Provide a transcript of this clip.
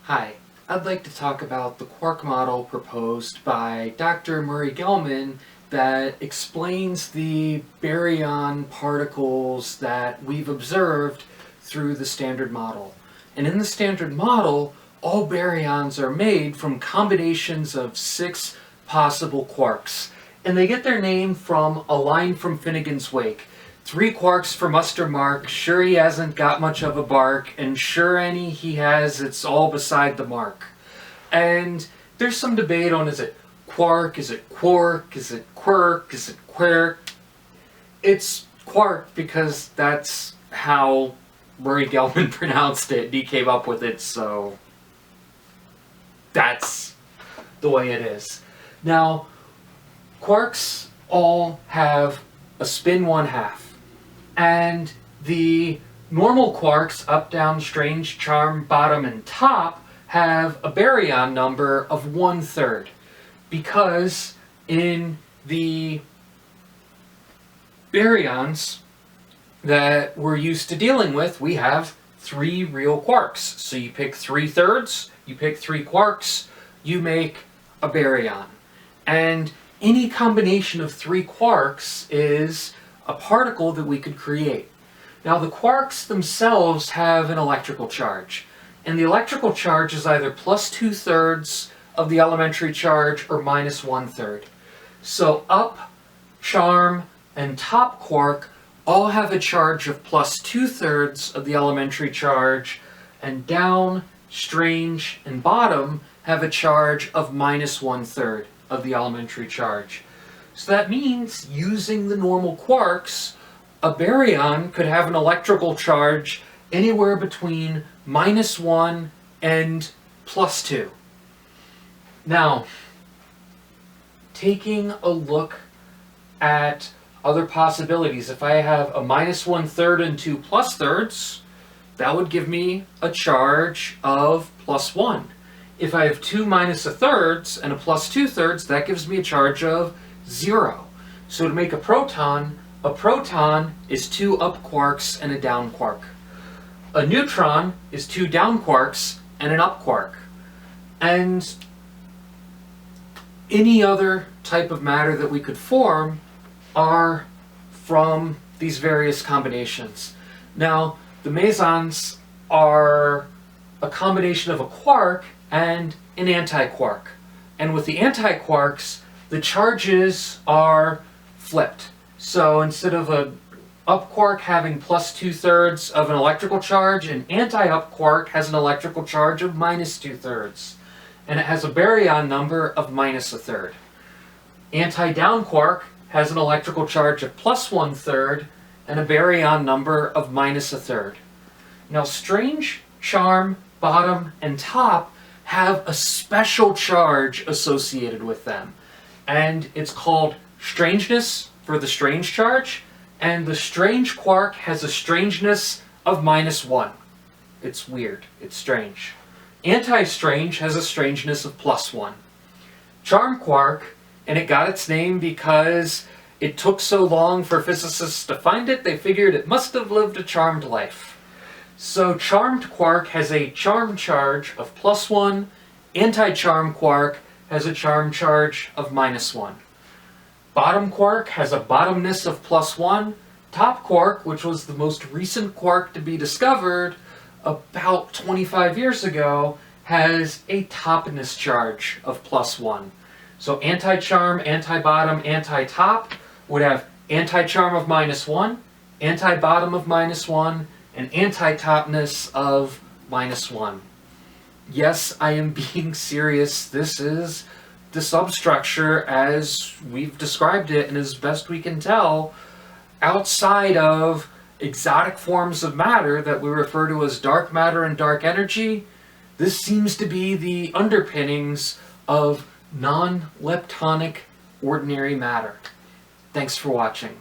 Hi, I'd like to talk about the quark model proposed by Dr. Murray Gell-Mann that explains the baryon particles that we've observed through the standard model. And in the standard model, all baryons are made from combinations of 6 possible quarks. And they get their name from a line from Finnegan's Wake. 3 quarks for Muster Mark, sure he hasn't got much of a bark, and sure any he has, it's all beside the mark. And there's some debate on, is it quark, is it quark, is it quirk, is it quirk? It's quark because that's how Murray Gell-Mann pronounced it. He came up with it, so that's the way it is. Now, quarks all have a spin 1/2. And the normal quarks, up, down, strange, charm, bottom, and top, have a baryon number of 1/3. Because in the baryons that we're used to dealing with, we have 3 real quarks. So you pick 3/3, you pick 3 quarks, you make a baryon. And any combination of 3 quarks is a particle that we could create. Now the quarks themselves have an electrical charge, and the electrical charge is either plus 2/3 of the elementary charge or minus 1/3. So up, charm, and top quark all have a charge of plus 2/3 of the elementary charge, and down, strange, and bottom have a charge of minus 1/3 of the elementary charge. So that means, using the normal quarks, a baryon could have an electrical charge anywhere between -1 and +2. Now, taking a look at other possibilities, if I have a -1/3 and 2 +3rds, that would give me a charge of +1. If I have 2 -1/3 and a +2/3, that gives me a charge of 0. So to make a proton is 2 up quarks and a down quark. A neutron is 2 down quarks and an up quark. And any other type of matter that we could form are from these various combinations. Now, the mesons are a combination of a quark and an antiquark. And with the antiquarks, the charges are flipped. So instead of an up quark having plus 2/3 of an electrical charge, an anti-up quark has an electrical charge of minus 2/3. And it has a baryon number of minus 1/3. Anti-down quark has an electrical charge of plus 1/3 and a baryon number of minus 1/3. Now strange, charm, bottom, and top have a special charge associated with them. And it's called strangeness for the strange charge, and the strange quark has a strangeness of -1. It's weird, it's strange. Anti-strange has a strangeness of +1. Charm quark, and it got its name because it took so long for physicists to find it, they figured it must have lived a charmed life. So charmed quark has a charm charge of +1, anti-charm quark has a charm charge of -1. Bottom quark has a bottomness of +1. Top quark, which was the most recent quark to be discovered about 25 years ago, has a topness charge of +1. So anti-charm, anti-bottom, anti-top would have anti-charm of -1, anti-bottom of -1, and anti-topness of -1. Yes, I am being serious. This is the substructure as we've described it, and as best we can tell, outside of exotic forms of matter that we refer to as dark matter and dark energy, this seems to be the underpinnings of non-leptonic ordinary matter. Thanks for watching.